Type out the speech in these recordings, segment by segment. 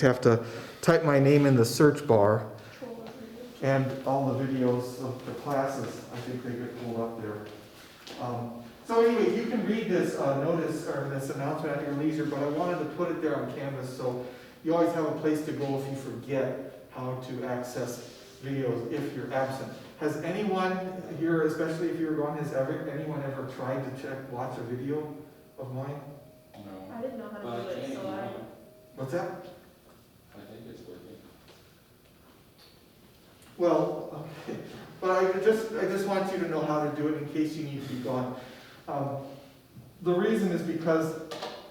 have to type my name in the search bar, and all the videos of the classes, I think they get pulled up there. So anyway, you can read this notice or this announcement at your leisure, but I wanted to put it there on Canvas so you always have a place to go if you forget how to access videos if you're absent. Has anyone here, especially if you're gone, anyone ever tried to watch a video of mine? No. I didn't know how to do it, so I... What's that? I think it's working. Well, okay. But I just want you to know how to do it in case you need to be gone. The reason is because,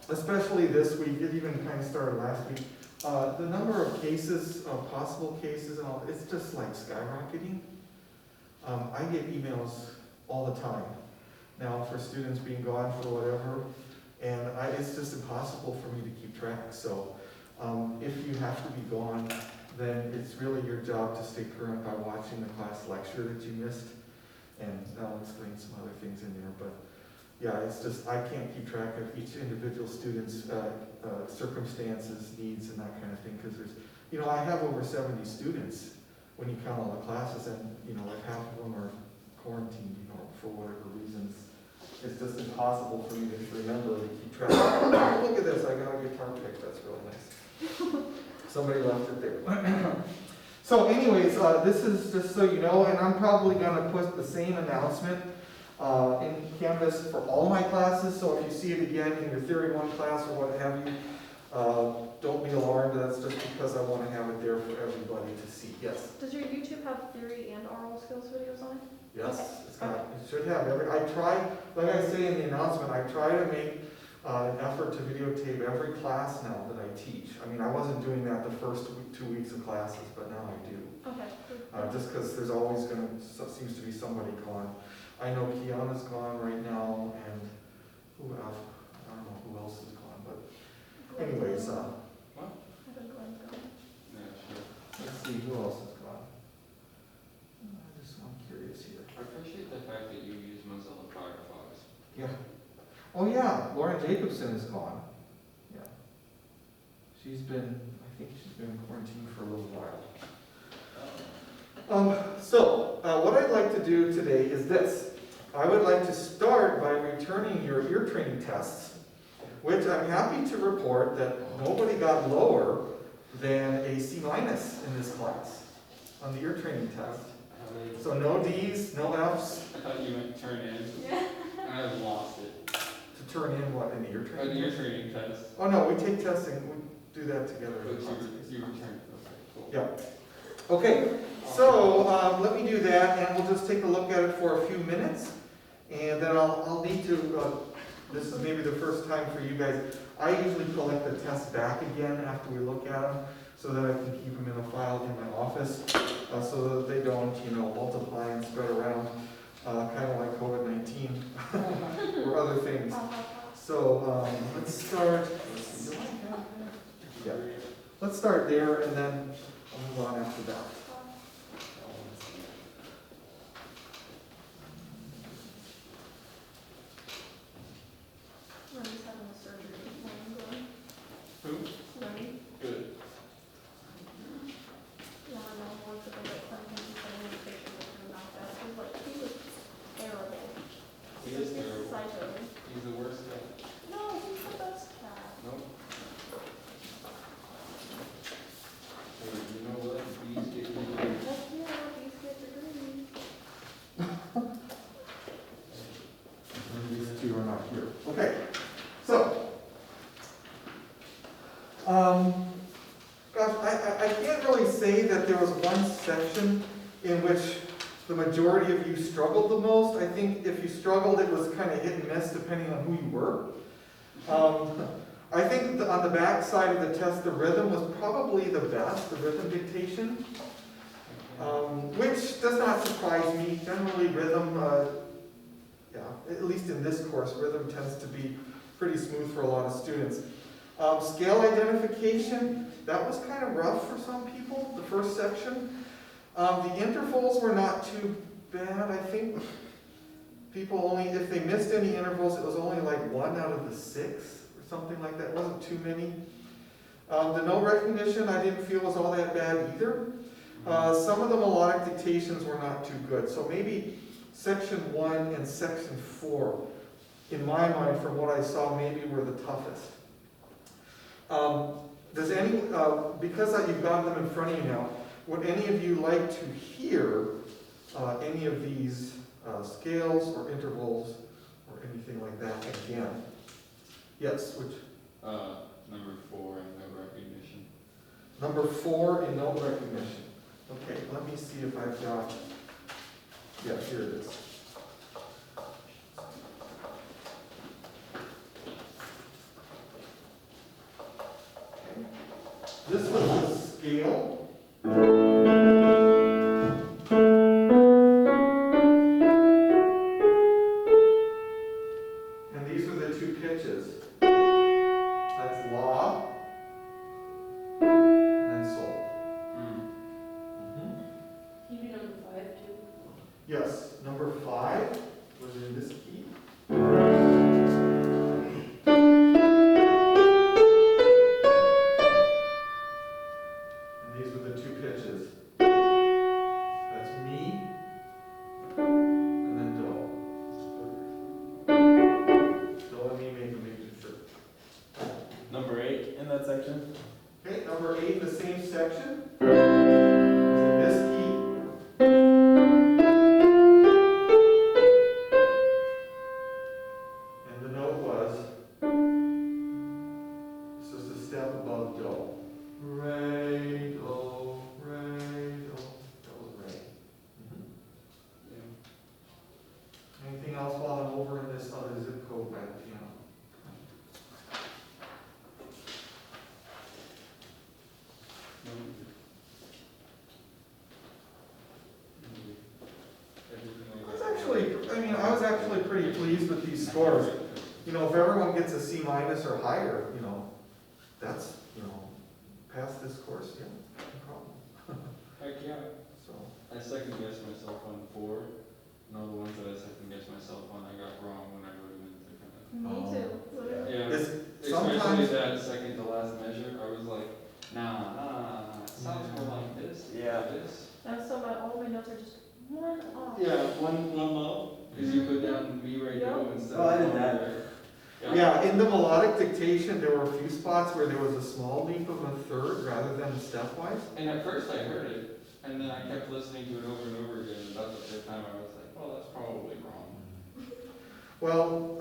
especially this week, it even kind of started last week, the number of cases, possible cases, and all, it's just like skyrocketing. I get emails all the time now for students being gone for whatever, and it's just impossible for me to keep track. So if you have to be gone, then it's really your job to stay current by watching the class lecture that you missed, and I'll explain some other things in there. But yeah, it's just I can't keep track of each individual student's circumstances, needs, and that kind of thing, because there's, I have over 70 students when you count all the classes, and like half of them are quarantined, for whatever reasons. It's just impossible for me to remember to keep track. Oh, look at this, I got a guitar pick, that's really nice. Somebody left it there. So anyways, this is just so you know, and I'm probably gonna put the same announcement in Canvas for all my classes, so if you see it again in your Theory 1 class or what have you, don't be alarmed, that's just because I want to have it there for everybody to see. Yes? Does your YouTube have theory and oral skills videos on it? Yes, Okay. it's got, it should have I try, like I say in the announcement, I try to make an effort to videotape every class now that I teach. I mean, I wasn't doing that the first 2 weeks of classes, but now I do. Okay. Just because there's always seems to be somebody gone. I know Kiana's gone right now, and who else? I don't know who else is gone, but anyways, What? I think Glenn's gone. Yeah, sure. let's see who else is gone. I'm curious here. I appreciate the fact that you use Mozilla Firefox. Yeah. Oh yeah, Lauren Jacobson is gone. Yeah. I think she's been in quarantine for a little while. So, what I'd like to do today is this. I would like to start by returning your ear training tests, which I'm happy to report that nobody got lower than a C- in this class on the ear training test. So no D's, no F's. I thought you meant turn in. Yeah. I've lost it. To turn in what, in the ear training? An ear training test. Oh no, we take testing, we do that together. But you returned. Okay, cool. Yeah. Okay, so let me do that, and we'll just take a look at it for a few minutes, and then I'll need to, this is maybe the first time for you guys, I usually collect the tests back again after we look at them, so that I can keep them in a file in my office, so that they don't, multiply and spread around, kind of like COVID-19 or other things. So let's start, yeah. Let's start there, and then I'll move on after that. Lenny's having a surgery. Who? Lenny? Good. Yeah, I know. Once ago, Clinton, he sent me a picture of him knocked out. He was terrible. He is terrible. Psycho. He's the worst guy. No, he's the best cat. Nope. Hey, you know what? Bees get me. Heck yeah, these kids are green. These two are not here. Okay, so, gosh, I can't really say that there was one section in which the majority of you struggled the most. I think if you struggled, it was kind of hit and miss depending on who you were. I think on the back side of the test, the rhythm was probably the best, the rhythm dictation, which does not surprise me. Generally, rhythm, at least in this course, rhythm tends to be pretty smooth for a lot of students. Scale identification, that was kind of rough for some people, the first section. The intervals were not too bad. I think people only, if they missed any intervals, it was only like 1 out of the 6 or something like that. It wasn't too many. The note recognition I didn't feel was all that bad either. Some of the melodic dictations were not too good, so maybe section 1 and section 4, in my mind, from what I saw, maybe were the toughest. Does any, because you've got them in front of you now, would any of you like to hear any of these scales or intervals or anything like that again? Yes, which? Number 4 in note recognition. Number 4 in note recognition. Okay, let me see if I've got, yeah, here it is. Okay. This was the scale. And these are the two pitches. That's La and then Sol. You do number 5 too? Yes, number 5 was in this key. And these were the two pitches. That's Mi and then Do. Do and Mi make a major third. Number 8 in that section. Okay, number 8, the same section. Was in this key. And the note was, this is a step above Do. Re, Do, Re, Do. That was Re. Anything else while I'm over in this other zip code by the piano? I was actually pretty pleased with these scores. You know, if everyone gets a C- or higher, you know, that's, you know, pass this course, yeah, no problem. Heck yeah. So, I second guessed myself on 4. And all the ones that I second guessed myself on, I got wrong when I wrote them into kind of. Me too. Yeah. It's Especially sometimes, that second to last measure, I was like, nah, it sounds more like this. Yeah. This. And so all my notes are just one off. Yeah, one low, because you put down me right Yeah. now instead Oh, I of did one that. there. yeah, in the melodic dictation, there were a few spots where there was a small leap of a third rather than stepwise. And at first I heard it, and then I kept listening to it over and over again, and about the third time I was like, well, that's probably wrong. Well,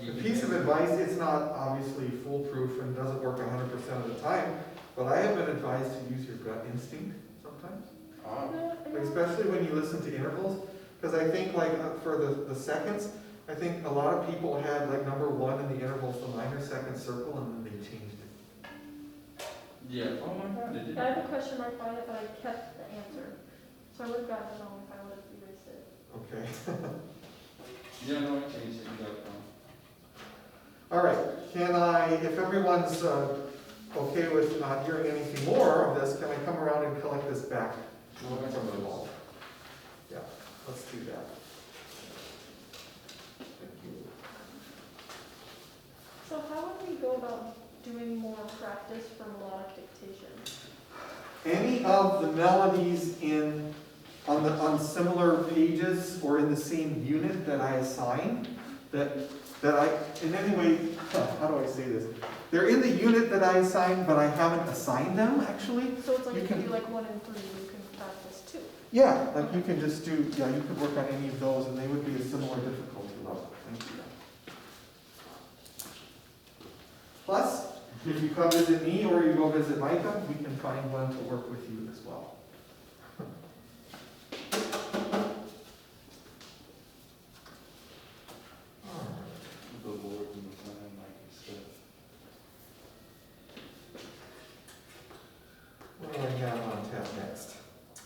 You a can piece of guess. advice, it's not obviously foolproof and doesn't work 100% of the time, but I have been advised to use your gut instinct sometimes. Like, especially when you listen to intervals, because I think like for the seconds, I think a lot of people had like number 1 in the intervals, the minor second circle, and then they changed it. Yeah, oh my god, it did. I have a question mark by it, but I kept the answer. So I would have gotten it wrong if I would have erased it. Okay. Yeah, no, I changed it, you got it wrong. All right, can I, if everyone's okay with not hearing anything more of this, can I come around and collect this back from the wall? Yeah, let's do that. Thank you. So how would we go about doing more practice for melodic dictation? Any of the melodies on similar pages or in the same unit that I assign, that I, in any way, how do I say this? They're in the unit that I assigned, but I haven't assigned them, actually. So it's like You if can- you do like 1 and 3, you can practice 2. Yeah, like you can just do, yeah, you could work on any of those, and they would be a similar difficulty level. Thank you. Plus, if you come visit me or you go visit Micah, we can find one to work with you as well. The Lord and the plan, like you said. What do I have on tap next?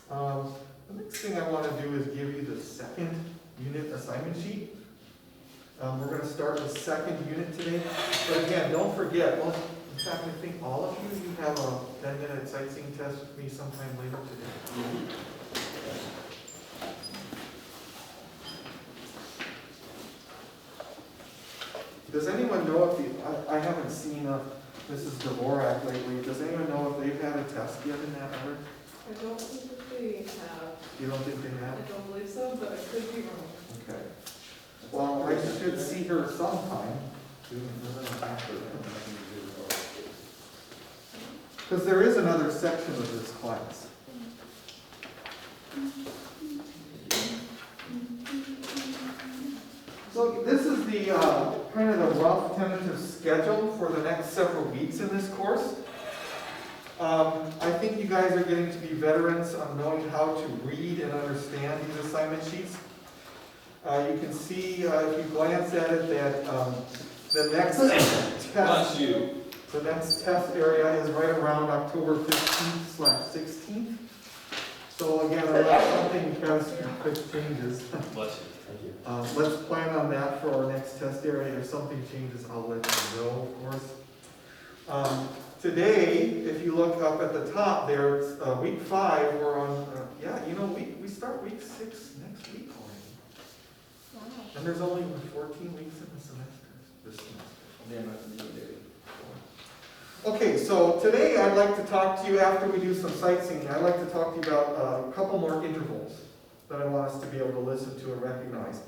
The next thing I want to do is give you the second unit assignment sheet. We're going to start the second unit today. But again, don't forget, well, in fact, I think all of you have a 10-minute sightseeing test with me sometime later today. Does anyone know if I haven't seen Mrs. Dvorak lately. Does anyone know if they've had a test yet in that number? I don't think that they have, You don't think they I have? don't believe so, but I could be wrong. Okay. Well, I should see her sometime. Because there is another section of this class. So this is the kind of the rough tentative schedule for the next several weeks in this course. I think you guys are getting to be veterans on knowing how to read and understand these assignment sheets. You can see, if you glance at it, that the next Bless test, you. the next test area is right around October 15th/16th. So again, unless something catastrophic changes, Bless you. let's plan on that for our next test area. If something changes, I'll let you know, of course. Today, if you look up at the top there, it's week 5, we're on, we start week 6 next week already. Wow. And there's only 14 weeks in the semester, this semester. Okay, so today I'd like to talk to you, after we do some sightseeing, I'd like to talk to you about a couple more intervals that I want us to be able to listen to and recognize.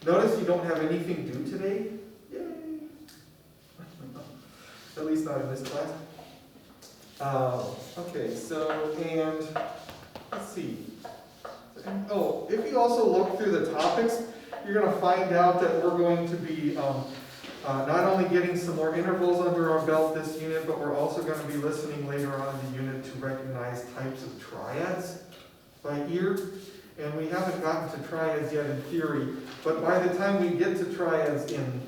Notice you don't have anything due today. Yay! At least not in this class. Okay, so, and let's see. Oh, if you also look through the topics, you're going to find out that we're going to be not only getting some more intervals under our belt this unit, but we're also going to be listening later on in the unit to recognize types of triads by ear. And we haven't gotten to triads yet in theory, but by the time we get to triads in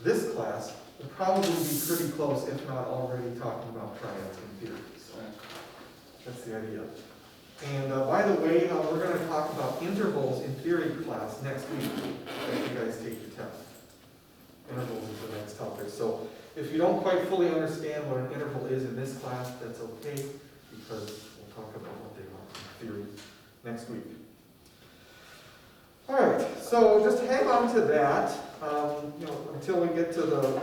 this class, we'll probably be pretty close, if not already talking about triads in theory. So that's the idea. And by the way, we're going to talk about intervals in theory class next week as you guys take the test. Intervals is the next topic. So if you don't quite fully understand what an interval is in this class, that's okay, because we'll talk about what they are in theory next week. All right, so just hang on to that until we get to the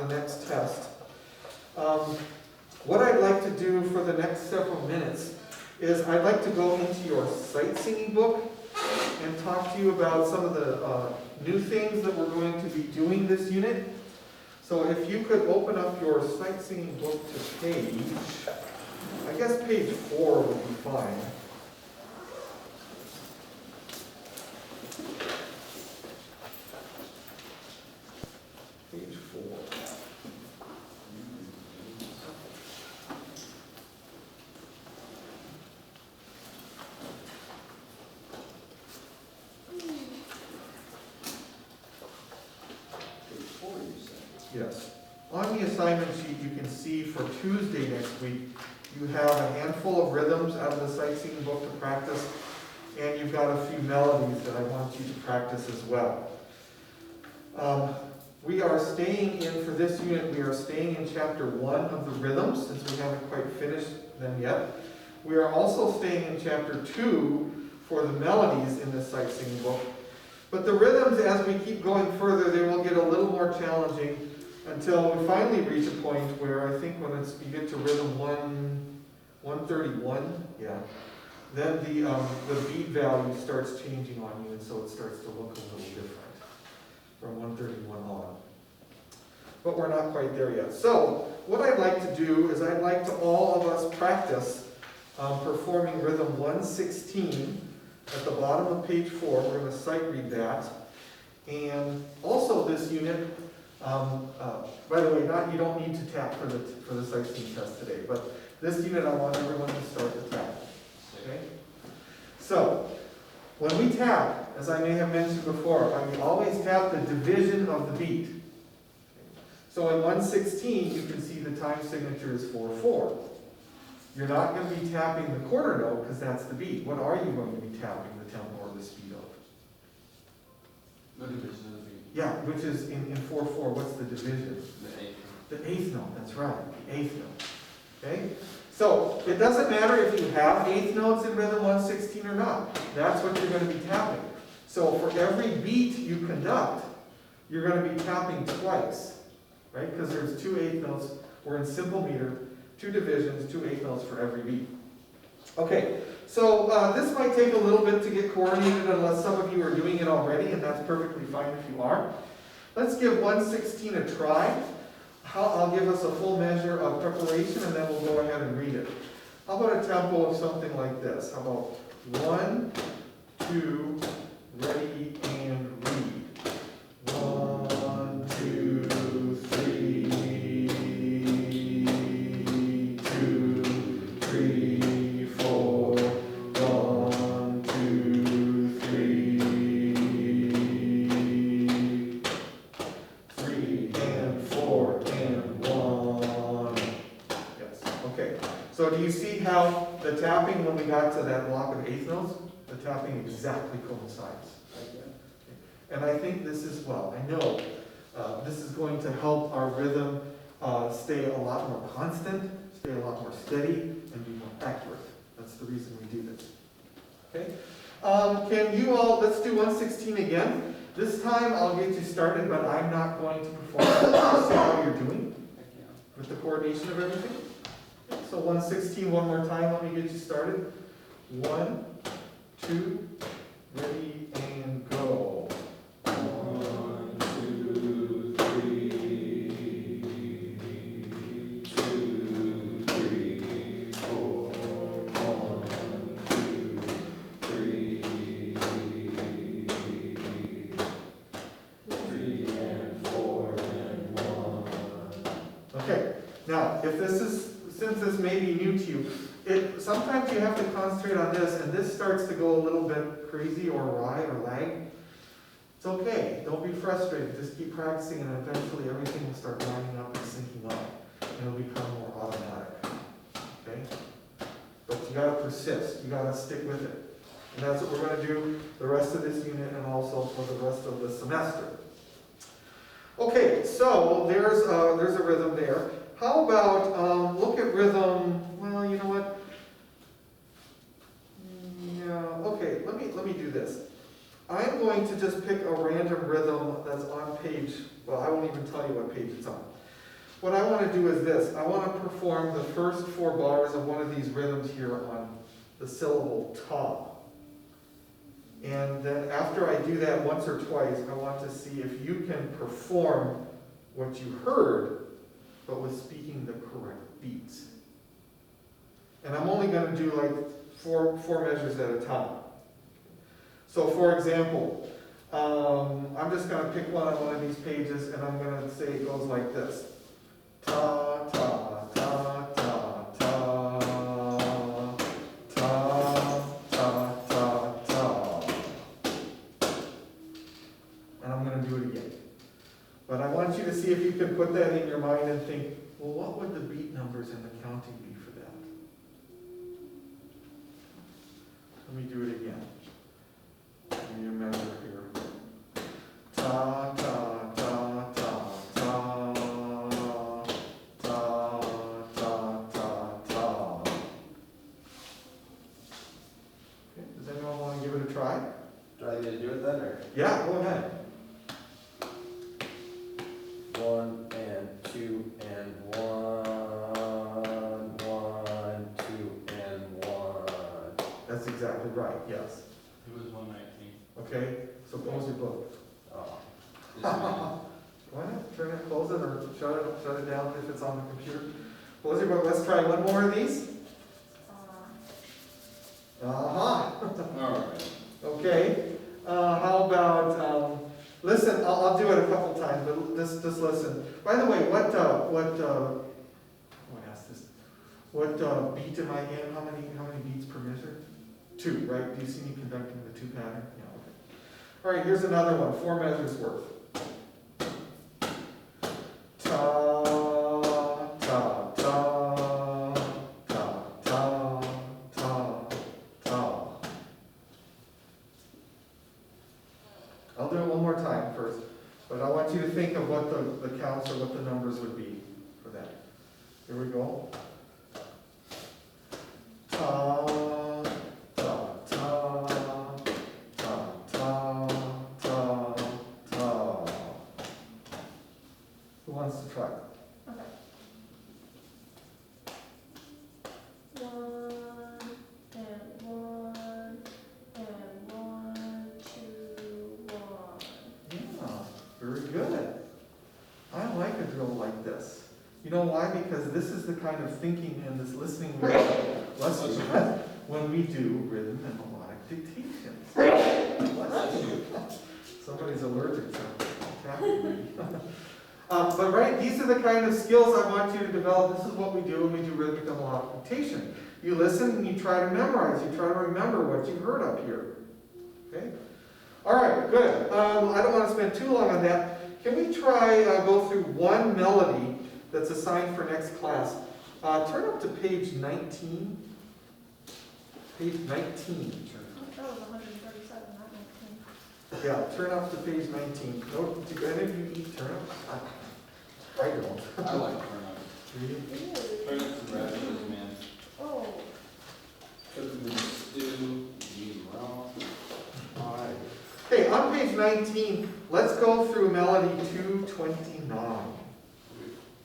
next test. What I'd like to do for the next several minutes is I'd like to go into your sightseeing book and talk to you about some of the new things that we're going to be doing this unit. So if you could open up your sightseeing book to I guess page 4 would be fine. Page 4. Yes. On the assignment sheet, you can see for Tuesday next week, you have a handful of rhythms out of the sightseeing book to practice, and you've got a few melodies that I want you to practice as well. We are staying in, for this unit, we are staying in chapter 1 of the rhythms, since we haven't quite finished them yet. We are also staying in chapter 2 for the melodies in the sightseeing book. But the rhythms, as we keep going further, they will get a little more challenging until we finally reach a point where I think when you get to rhythm 131, then the beat value starts changing on you, and so it starts to look a little different from 131 on. But we're not quite there yet. So what I'd like to do is I'd like to all of us practice performing rhythm 116 at the bottom of page 4. We're going to sight read that. And also this unit, by the way, you don't need to tap for the sightseeing test today, but this unit I want everyone to start to tap. Okay? So, when we tap, as I may have mentioned before, I will always tap the division of the beat. So in 116, you can see the time signature is 4/4. You're not going to be tapping the quarter note because that's the beat. What are you going to be tapping the tempo or the speed of? The division of the beat. Yeah, which is in 4/4, what's the division? The eighth. The eighth note, that's right, the eighth note. Okay? So it doesn't matter if you have eighth notes in rhythm 116 or not. That's what you're going to be tapping. So for every beat you conduct, you're going to be tapping twice. Right? Because there's 2 eighth notes, or in simple meter, 2 divisions, 2 eighth notes for every beat. Okay, so this might take a little bit to get coordinated unless some of you are doing it already, and that's perfectly fine if you are. Let's give 116 a try. I'll give us a full measure of preparation, and then we'll go ahead and read it. How about a tempo of something like this? How about 1, 2, ready, and read. 1, 2, 3, 2, 3, 4. 1, 2, 3, 3 and 4 and 1. Yes, okay. So do you see how the tapping, when we got to that block of eighth notes, the tapping exactly coincides? And I think this is, well, I know this is going to help our rhythm stay a lot more constant, stay a lot more steady, and be more accurate. That's the reason we do this. Okay? Can you all, let's do 116 again. This time I'll get you started, but I'm not going to perform it. Just see how you're doing with the coordination of everything. So 116 one more time, let me get you started. 1, 2, ready, and go. 1, 2, 3, 2, 3, 4. 1, 2, 3, 3 and 4 and 1. Okay, now if this is, since this may be new to you, sometimes you have to concentrate on this, and this starts to go a little bit crazy or awry or lag. It's okay. Don't be frustrated. Just keep practicing, and eventually everything will start lining up and syncing up, and it'll become more automatic. Okay? But you gotta persist. You gotta stick with it. And that's what we're gonna do the rest of this unit and also for the rest of the semester. Okay, so there's a rhythm there. How about, look at rhythm, well, you know what? Yeah, okay, let me do this. I'm going to just pick a random rhythm that's on page, well, I won't even tell you what page it's on. What I want to do is this. I want to perform the first 4 bars of one of these rhythms here on the syllable ta. And then after I do that once or twice, I want to see if you can perform what you heard, but with speaking the correct beats. And I'm only going to do like four measures at a time. So for example, I'm just going to pick one on one of these pages, and I'm going to say it goes like this. Ta, ta, ta, ta, ta, ta, ta, ta, ta. And I'm going to do it again. But I want you to see if you can put that in your mind and think, well, what would the beat numbers and the counting be for that? Let me do it again. Give me a measure here. Ta, ta, ta, ta, ta, ta, ta, ta, ta. Okay, does anyone want to give it a try? Do I need to do it then, or? Yeah, go ahead. 1 and 2 and 1, 1, 2 and 1. That's exactly right, yes. It was 119. Okay, so close your book. Oh. This man, Why not turn it, close it, or shut it down if it's on the computer? Close your book, let's try one more of these. alright. Okay, how about, listen, I'll do it a couple times, but just listen. By the way, what beat am I in? How many beats per measure? 2, right? Do you see me conducting the 2 pattern? Yeah, okay. All right, here's another one, 4 measures worth. Ta, ta, ta, ta, ta, ta, ta. I'll do it one more time first, but I want you to think of what the counts or what the numbers would be for that. Here we go. Ta, ta, ta, ta, ta, ta, ta. Who wants to try? Okay. You know why? Because this is the kind of thinking and this listening we do when we do rhythm and melodic dictations. Bless you. Somebody's allergic to tapping. But right, these are the kind of skills I want you to develop. This is what we do when we do rhythmic and melodic dictation. You listen and you try to memorize. You try to remember what you heard up here. Okay? All right, good. I don't want to spend too long on that. Can we try go through one melody that's assigned for next class? Turn up to page 19. Page 19. That was 137, that 19. Yeah, turn up to page 19. No, do any of you eat turnips? I don't. I like turnips. Do you? Turnips and radishes, man. Oh, Cook them in stew, eat them raw. Alright. Okay, on page 19, let's go through melody 229.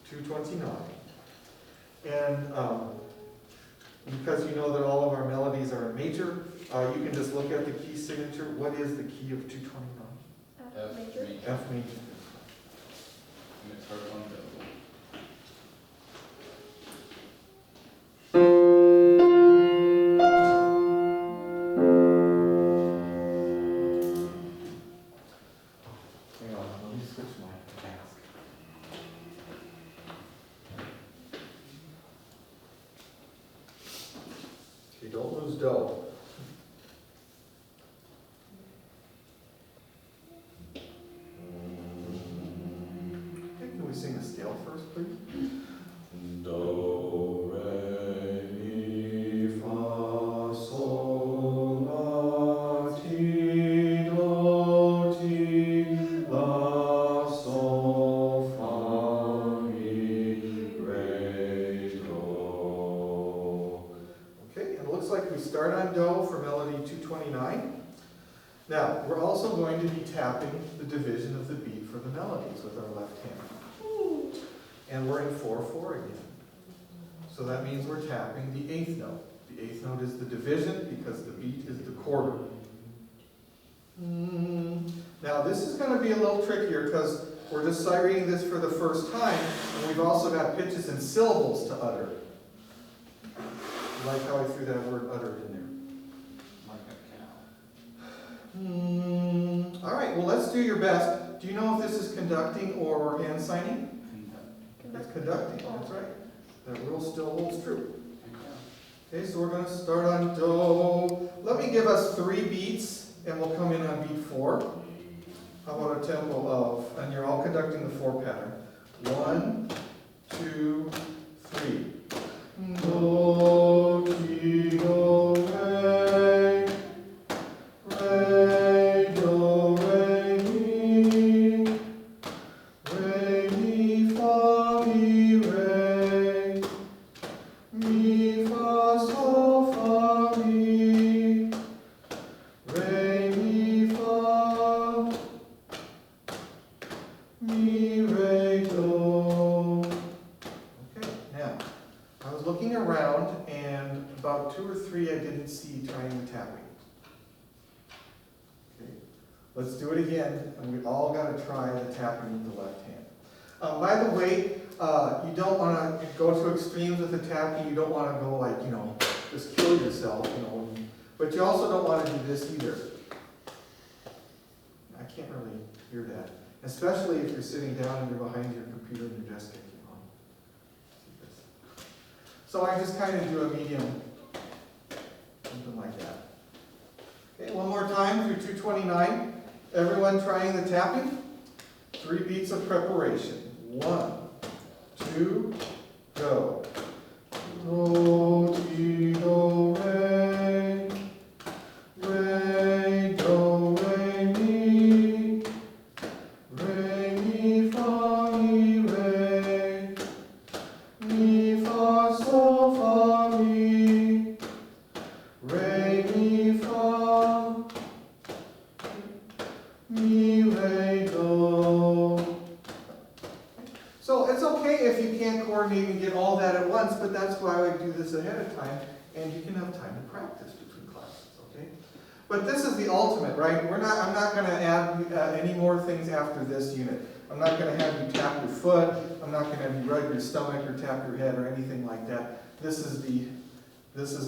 229. And because you know that all of our melodies are in major, you can just look at the key signature. What is the key of 229? F major. F major. And it's hard one to. Hang on, let me switch my task. Okay, don't lose dough. Okay, can we sing the scale first, please? Do, re, mi, fa, sol, la, ti, do, ti, la, sol, fa, mi, re, do. Okay, and it looks like we start on do for melody 229. Now, we're also going to be tapping the division of the beat for the melodies with our left hand. And we're in 4/4 again. So that means we're tapping the eighth note. The eighth note is the division because the beat is the quarter. Now this is going to be a little trickier because we're just sight reading this for the first time, and we've also got pitches and syllables to utter. Like how I threw that word uttered in there. Like a cow. All right, well let's do your best. Do you know if this is conducting or hand signing? It's conducting, that's right. That rule still holds true. Okay, so we're going to start on do. Let me give us 3 beats, and we'll come in on beat 4. How about a tempo of, and you're all conducting the 4 pattern. 1, 2, 3. Do, ti, do, re. Re, do, re, mi. Re, mi, fa, mi, re. Mi, fa, sol, fa, mi. Re, mi, fa. Mi, re, do. Okay, now, I was looking around and about 2 or 3 I didn't see trying the tapping. Okay, let's do it again, and we all got to try the tapping with the left hand. By the way, you don't want to go to extremes with the tapping. You don't want to go like, just kill yourself, But you also don't want to do this either. I can't really hear that. Especially if you're sitting down and you're behind your computer and you're just kicking on. So I just kind of do a medium, something like that. Okay, one more time through 229. Everyone trying the tapping? 3 beats of preparation. 1, 2, go. Do, ti, do, re. Re, do, re, mi. Re, mi, fa, mi, re. Mi, fa, sol, fa, mi. Re, mi, fa. Mi, re, do. So it's okay if you can't coordinate and get all that at once, but that's why I do this ahead of time, and you can have time to practice between classes, okay? But this is the ultimate, right? I'm not gonna add any more things after this unit. I'm not gonna have you tap your foot, I'm not gonna have you rub your stomach or tap your head or anything like that. This is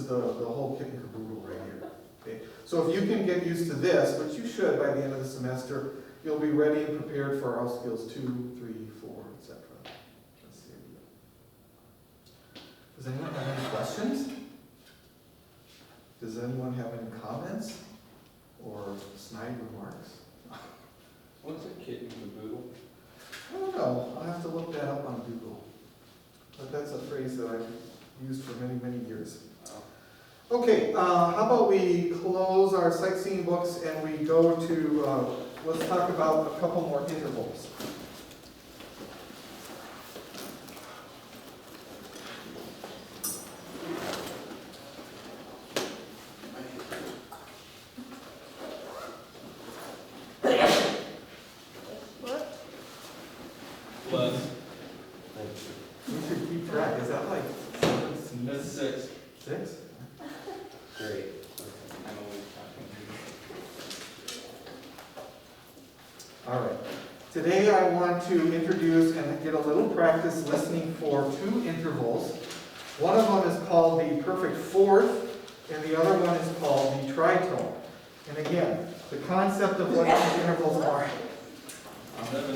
the whole kit and caboodle right here. Okay? So if you can get used to this, which you should by the end of the semester, you'll be ready and prepared for Aural skills 2, 3, 4, etc. Let's see. Does anyone have any questions? Does anyone have any comments or snide remarks? What's a kit and caboodle? I don't know. I'll have to look that up on Google. But that's a phrase that I've used for many, many years. Okay, how about we close our sightseeing books and we go to, let's talk about a couple more intervals. What? Plus, We should keep track. Is that like 7 C's? that's 6. 6? Great. I'm always counting. All right. Today I want to introduce and get a little practice listening for 2 intervals. One of them is called the perfect fourth, and the other one is called the tritone. And again, the concept of what these intervals are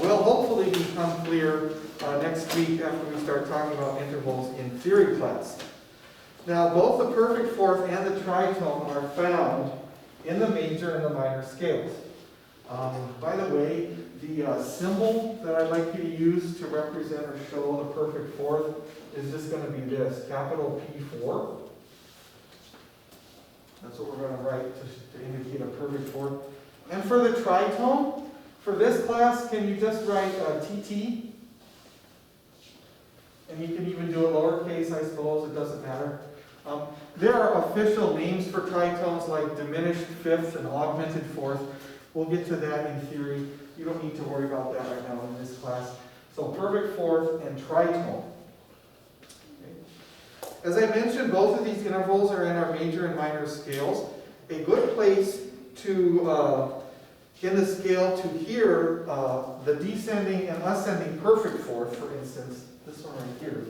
will hopefully become clear next week after we start talking about intervals in theory class. Now, both the perfect fourth and the tritone are found in the major and the minor scales. By the way, the symbol that I'd like you to use to represent or show the perfect fourth is just going to be this, capital P4. That's what we're going to write to indicate a perfect fourth. And for the tritone, for this class, can you just write TT? And you can even do a lowercase, I suppose, it doesn't matter. There are official names for tritones like diminished fifth and augmented fourth. We'll get to that in theory. You don't need to worry about that right now in this class. So perfect fourth and tritone. Okay. As I mentioned, both of these intervals are in our major and minor scales. A good place to, in the scale, to hear the descending and ascending perfect fourth, for instance, this one right here,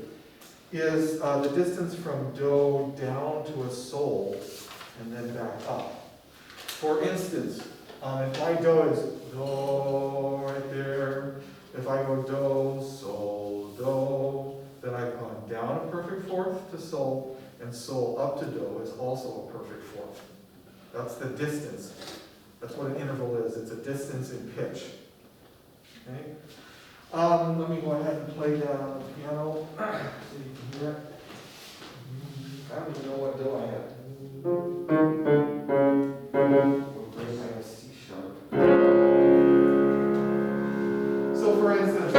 is the distance from do down to a sol and then back up. For instance, if my do is do right there, if I go do, sol, do, then I've gone down a perfect fourth to sol, and sol up to do is also a perfect fourth. That's the distance. That's what an interval is. It's a distance in pitch. Okay? Let me go ahead and play that on the piano so you can hear it. I don't even know what do I have. I have C sharp. So for instance,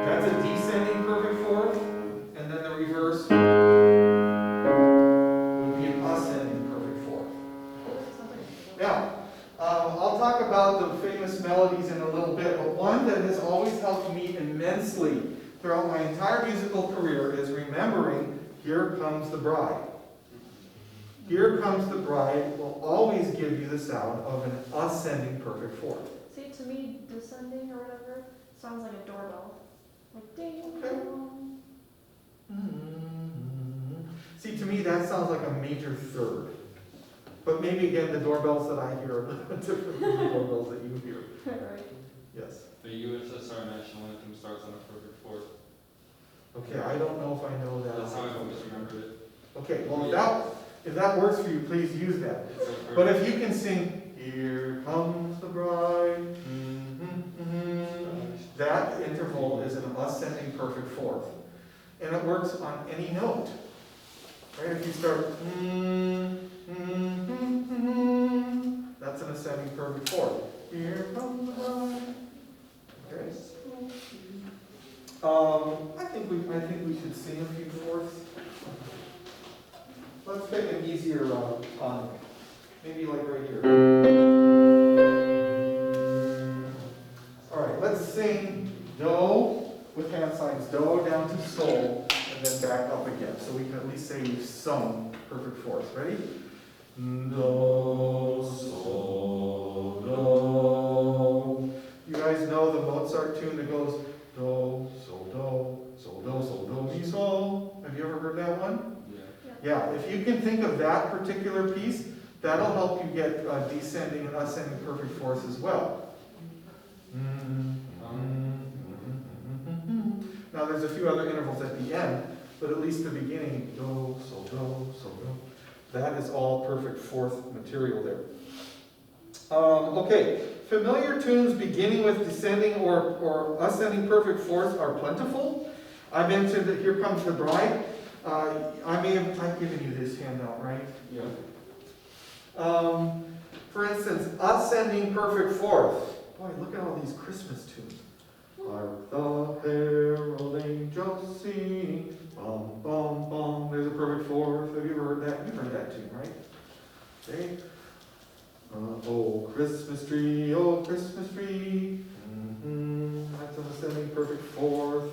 that's a descending perfect fourth, and then the reverse would be an ascending perfect fourth. Now, I'll talk about the famous melodies in a little bit, but one that has always helped me immensely throughout my entire musical career is remembering Here Comes the Bride. Here Comes the Bride will always give you the sound of an ascending perfect fourth. See, to me, descending or whatever sounds like a doorbell. Like ding Okay. dong. See, to me that sounds like a major third. But maybe again, the doorbells that I hear are a little bit different from the doorbells that you hear. Right. Yes. The USSR national anthem starts on a perfect fourth. Okay, I don't know if I know that. That's how I always remembered it. Okay, well if that works for you, please use that. It's so But perfect. if you can sing, Here Comes the Bride, that interval is an ascending perfect fourth. And it works on any note. Right? If you start, that's an ascending perfect fourth. Here comes the bride. Okay. I think we should sing a few fourths. Let's pick an easier tonic. Maybe like right here. All right, let's sing do with hand signs, do down to sol, and then back up again. So we can at least say we've sung perfect fourths. Ready? Do, sol, do. You guys know the Mozart tune that goes do, sol, do, sol, do, sol, do, mi, sol. Have you ever heard that one? Yeah. Yeah, if you can think of that particular piece, that'll help you get descending and ascending perfect fourths as well. Now there's a few other intervals at the end, but at least the beginning, do, sol, do, sol, do. That is all perfect fourth material there. Okay, familiar tunes beginning with descending or ascending perfect fourths are plentiful. I mentioned that Here Comes the Bride. I've given you this handout, right? Yeah. For instance, ascending perfect fourth. Boy, look at all these Christmas tunes. Hark the herald angels sing, bum, bum, bum. There's a perfect fourth. Have you ever heard that? You've heard that tune, right? Okay. Oh, Christmas tree, oh, Christmas tree. That's an ascending perfect fourth.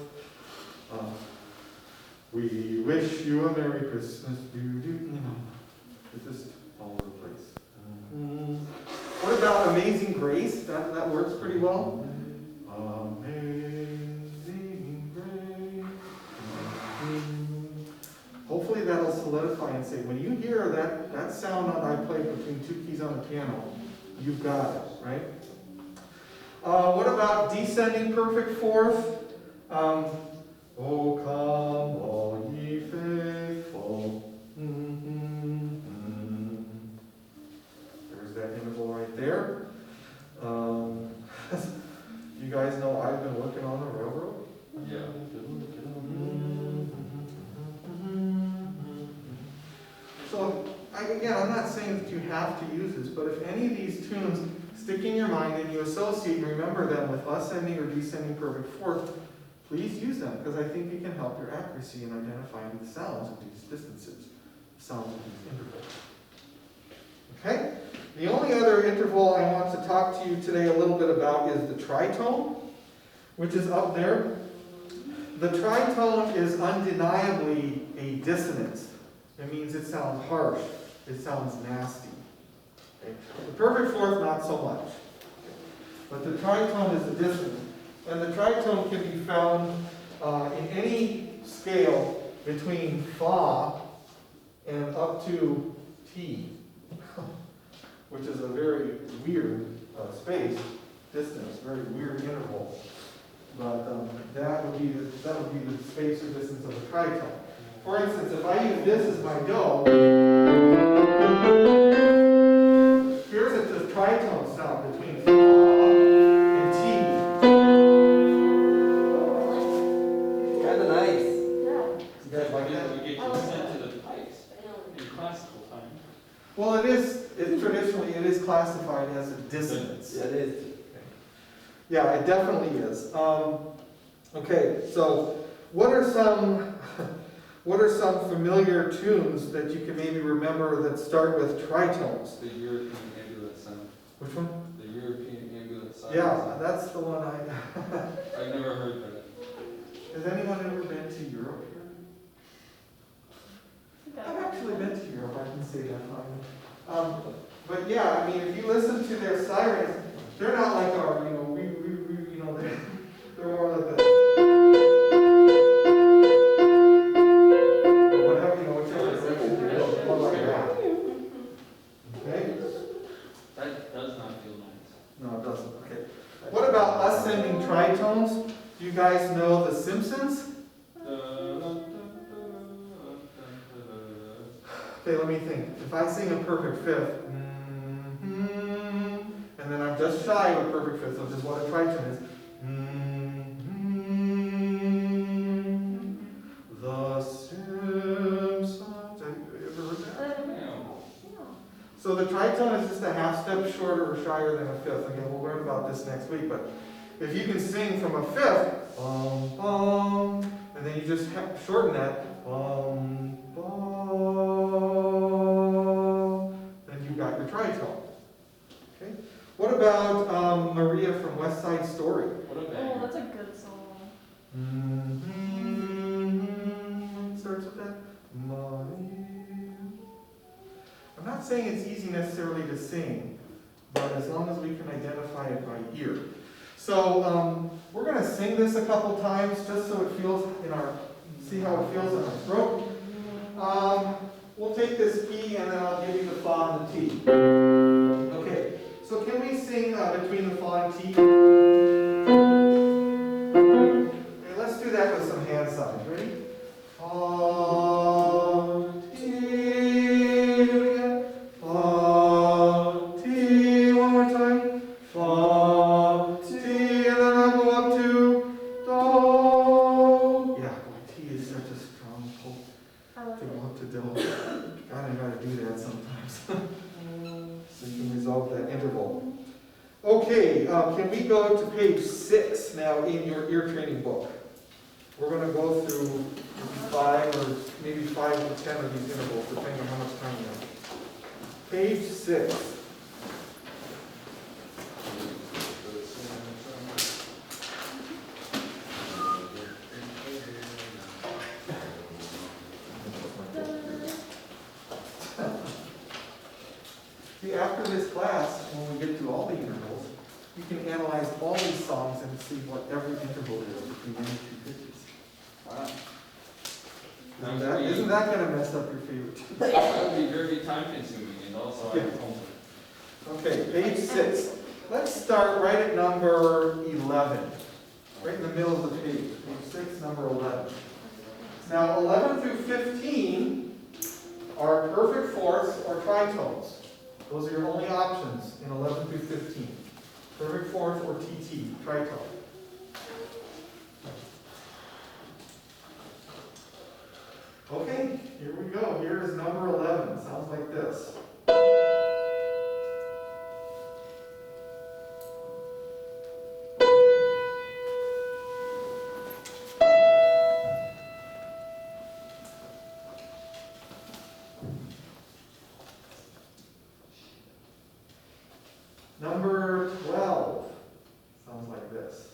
We wish you a Merry Christmas. It's just all over the place. What about Amazing Grace? That works pretty well. Amazing Grace. Hopefully that'll solidify and say, when you hear that sound that I played between two keys on the piano, you've got it, right? What about descending perfect fourth? Oh, come, all ye faithful. There's that interval right there. You guys know I've been working on the railroad. Yeah. So, again, I'm not saying that you have to use this, but if any of these tunes stick in your mind and you associate and remember them with ascending or descending perfect fourth, please use them, because I think it can help your accuracy in identifying the sounds of these distances, sounds of these intervals. Okay? The only other interval I want to talk to you today a little bit about is the tritone, which is up there. The tritone is undeniably a dissonance. It means it sounds harsh. It sounds nasty. Okay? The perfect fourth, not so much. But the tritone is a dissonance. And the tritone can be found in any scale between fa and up to T, which is a very weird space, distance, very weird interval. But that would be the space or distance of the tritone. For instance, if I use this as my do, here's the tritone sound between fa and T. Kind of nice. Yeah. You guys like that? We get consent to the pipes in classical time. Well, traditionally it is classified as a dissonance. Yeah, it is. Yeah, it definitely is. Okay, so what are some familiar tunes that you can maybe remember that start with tritones? The European ambulance sound. Which one? The European ambulance sound. Yeah, that's the one I've never heard that. Has anyone ever been to Europe here? I've actually been to Europe, I can say that finally. But yeah, I mean, if you listen to their sirens, they're not like our, they're more like that. Or whatever, whichever direction you go, more like that. Okay? That does not feel nice. No, it doesn't, okay. What about ascending tritones? Do you guys know The Simpsons? Okay, let me think. If I sing a perfect fifth, and then I'm just shy of a perfect fifth, which is what a tritone is. The Simpsons. Have you ever heard that? So the tritone is just a half step shorter or shyer than a fifth. Again, we'll learn about this next week, but if you can sing from a fifth, bum, bum, and then you just shorten that, bum, bum, then you've got your tritone. Okay? What about Maria from West Side Story? What a Oh, banger. that's a good song. not saying it's easy necessarily to sing, but as long as we can identify it by ear. So we're going to sing this a couple times just so it feels in our, see how it feels in our throat. We'll take this E and then I'll give you the fa and the T. Okay, so can we sing between the fa and T? Okay, let's do that with some hand signs. Ready? Fa, T, do it again. Fa, T, one more time. Fa, T, and then I'll go up to Do. Yeah, boy, T is such a strong pull I like to it. go up to Do. God, I gotta do that sometimes. So you can resolve that interval. Okay, can we go to page 6 now in your ear training book? We're going to go through maybe 5 or maybe 5 to 10 of these intervals, depending on how much time you have. Page 6. See, after this class, when we get through all the intervals, you can analyze all these songs and see what every interval is between any two pitches. Wow. Isn't that going to mess up your favorite tune? That would be very time consuming and also I have homework. Okay, page 6. Let's start right at number 11. Right in the middle of the page. Page 6, number 11. Now, 11 through 15 are perfect fourths or tritones. Those are your only options in 11 through 15. Perfect fourth or TT, tritone. Okay, here we go. Here is number 11. Sounds like this. Number 12 sounds like this.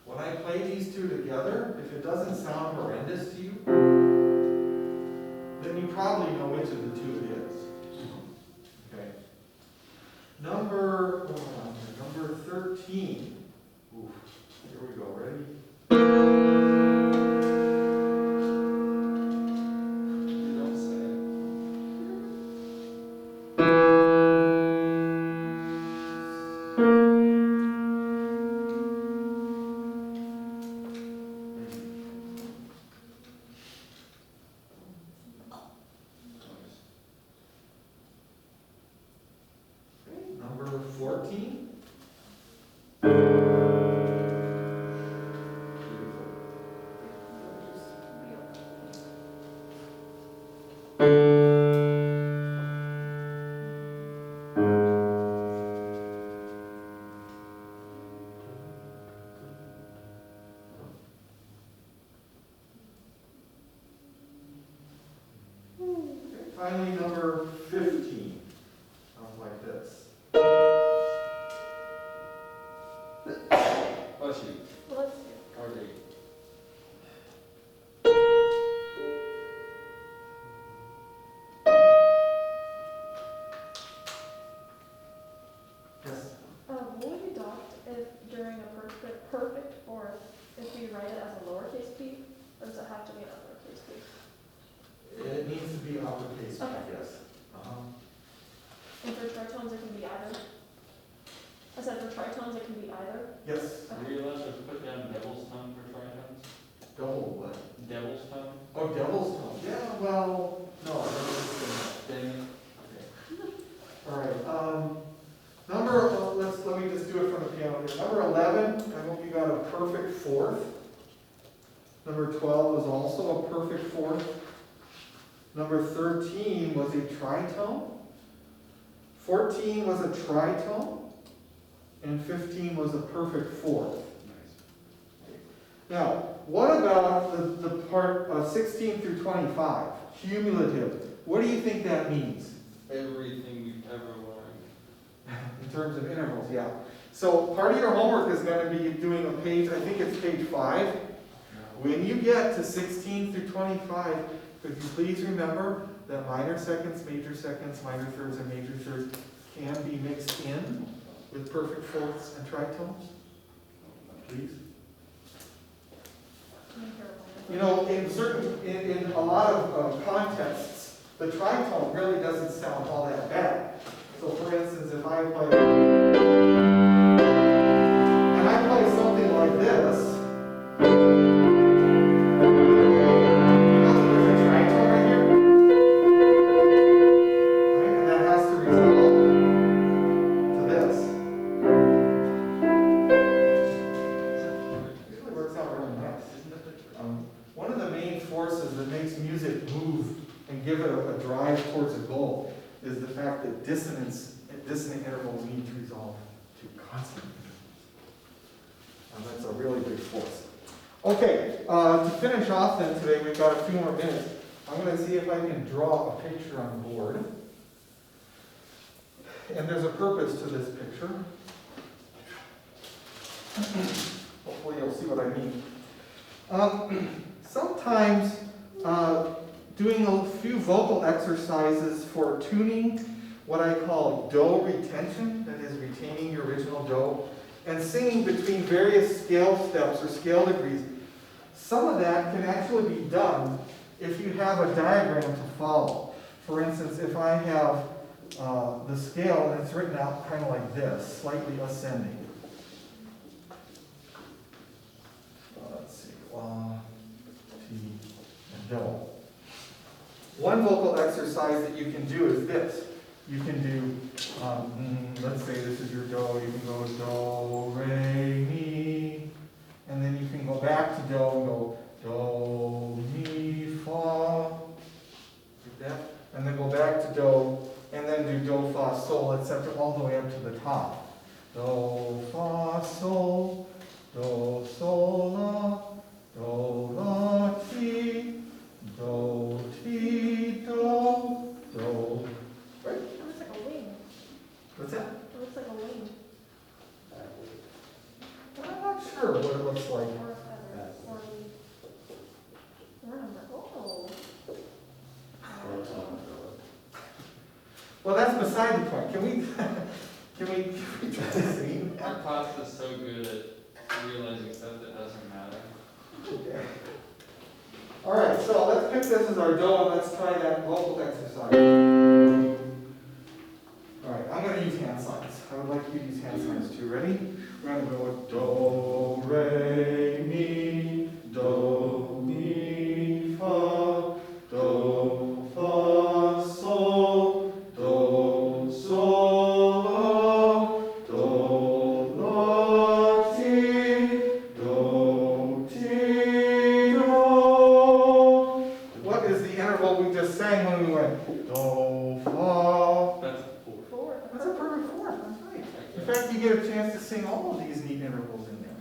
When I play these two together, if it doesn't sound horrendous to you, then you probably know which of the two it is. Okay. Number 13. Ooh, here we go. Ready? You don't say. Number 14. Finally, number 15. Sounds like this. Bless you. Well, let's see. Card 8. Yes. What would you adopt if during a perfect fourth, if we write it as a lowercase p, or does it have to be an uppercase p? It needs to be uppercase, Okay. yes. And for tritones, it can be either? I said for tritones, it can be either? Yes. Were you allowed to put down devil's tongue for tritones? Double what? Devil's tongue? Oh, devil's tongue. Yeah, well, no. I don't think Then so. All right. Let me just do it from the piano here. Number 11, I hope you got a perfect fourth. Number 12 was also a perfect fourth. Number 13 was a tritone. 14 was a tritone. And 15 was a perfect fourth. nice. Now, what about the part 16 through 25, cumulative? What do you think that means Everything we've ever learned. in terms of intervals? Yeah. So part of your homework is going to be doing a page, I think it's page 5. When you get to 16 through 25, could you please remember that minor seconds, major thirds, and major thirds can be mixed in with perfect fourths and tritones? Please. You know, in a lot of contexts, the tritone really doesn't sound all that bad. So for instance, if I play something like this, there's a tritone right here, right? And that has to resolve to this. It usually works out really nice. One of the main forces that makes music move and give it a drive towards a goal is the fact that dissonant intervals need to resolve to consonant intervals. And that's a really big force. Okay, to finish off then today, we've got a few more minutes. I'm going to see if I can draw a picture on the board. And there's a purpose to this picture. Hopefully you'll see what I mean. Sometimes doing a few vocal exercises for tuning what I call do retention, that is retaining your original do, and singing between various scale steps or scale degrees. Some of that can actually be done if you have a diagram to follow. For instance, if I have the scale and it's written out kind of like this, slightly ascending. Let's see, la, ti, and do. One vocal exercise that you can do is this. You can do, let's say this is your do, you can go do, re, mi, and then you can go back to do and go do, mi, fa, like that, and then go back to do, and then do do, fa, sol, etc., all the way up to the top. Do, fa, sol, do, sol, la, ti, do, ti, do, do. Right? It looks like a wing. What's that? It looks like a wing. I'm not sure what it looks like. Or a feather. Or a leaf. Or a number. Oh. Well, that's beside the point. Can we try to see? Our class is so good at realizing stuff that doesn't matter. Okay. All right, so let's pick this as our do and let's try that vocal exercise. All right, I'm going to use hand signs. I would like you to use hand signs too. Ready? We're going to go with do, re, mi, do, mi, fa, do, fa, sol, do, sol, la, do, la, ti, do, ti, do. What is the interval we just sang when we went do, fa? That's four. Four. That's a perfect fourth. That's right. In fact, you get a chance to sing all of these neat intervals in there.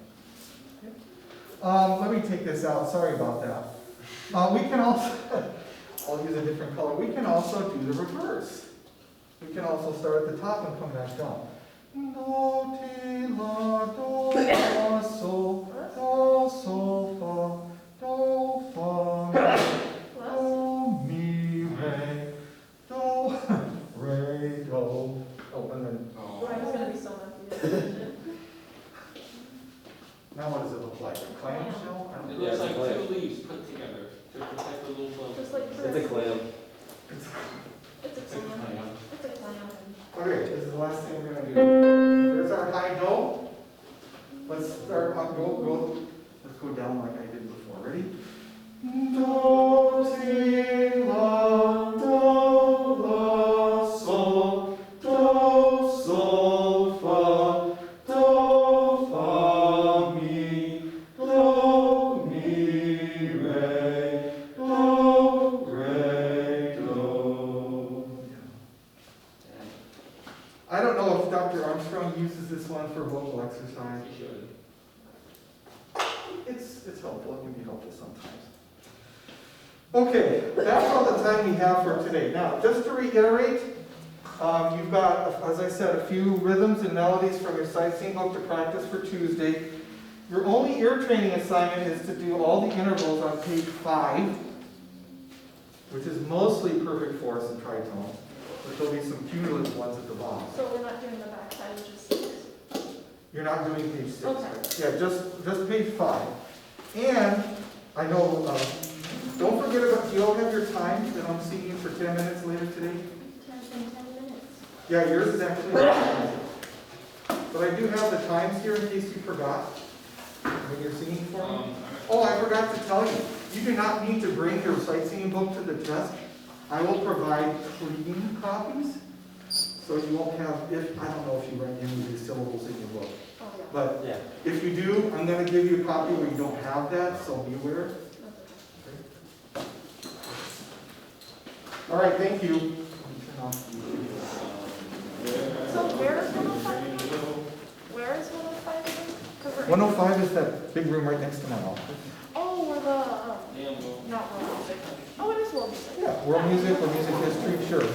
Let me take this out. Sorry about that. We can also, I'll use a different color. We can also do the reverse. We can also start at the top and come back down. Do, ti, la, do, fa, sol, do, sol, fa, do, mi, re, do, re, do. Oh, and then, Brian's gonna be so messy. now what does it look like? A clamshell? I don't It know. looks Yeah, like it's a two leaves put together to protect the little bug. Just like It's a clam. It's a It's a clam. clam. It's a clam. Okay, this is the last thing we're gonna do. There's our high do. Let's start up, let's go down like I did before. Ready? Do, ti, la, do, la, sol, do, sol, fa, do, fa, mi, do, mi, re, do, re, do. I don't know if Dr. Armstrong uses this one for vocal exercise. You should. it's helpful, it can be helpful sometimes. Okay, that's all the time we have for today. Now, just to reiterate, you've got, as I said, a few rhythms and melodies from your sightseeing book to practice for Tuesday. Your only ear training assignment is to do all the intervals on page 5, which is mostly perfect fourths and tritones, but there'll be some cumulative ones at the bottom. So we're not doing the backside, which is 6. You're not doing page 6. Okay. Right? Yeah, just page 5. And I know, don't forget about, do you all have your time that I'm seeing you for 10 minutes later today? 10 minutes. Yeah, yours is actually. But I do have the times here in case you forgot when you're singing for me. Oh, I forgot to tell you. You do not need to bring your sightseeing book to the test. I will provide clean copies. So you won't have, I don't know if you write any of these syllables in your book. Oh, yeah. But Yeah. if you do, I'm going to give you a copy where you don't have that, so be aware. That's okay. All right, thank you. So where is 105 again? Where is 105 again? 'Cause we're 105 is that big room right next to my office. Oh, where the, not world music. Oh, it is world music. Yeah, world music or music history, sure.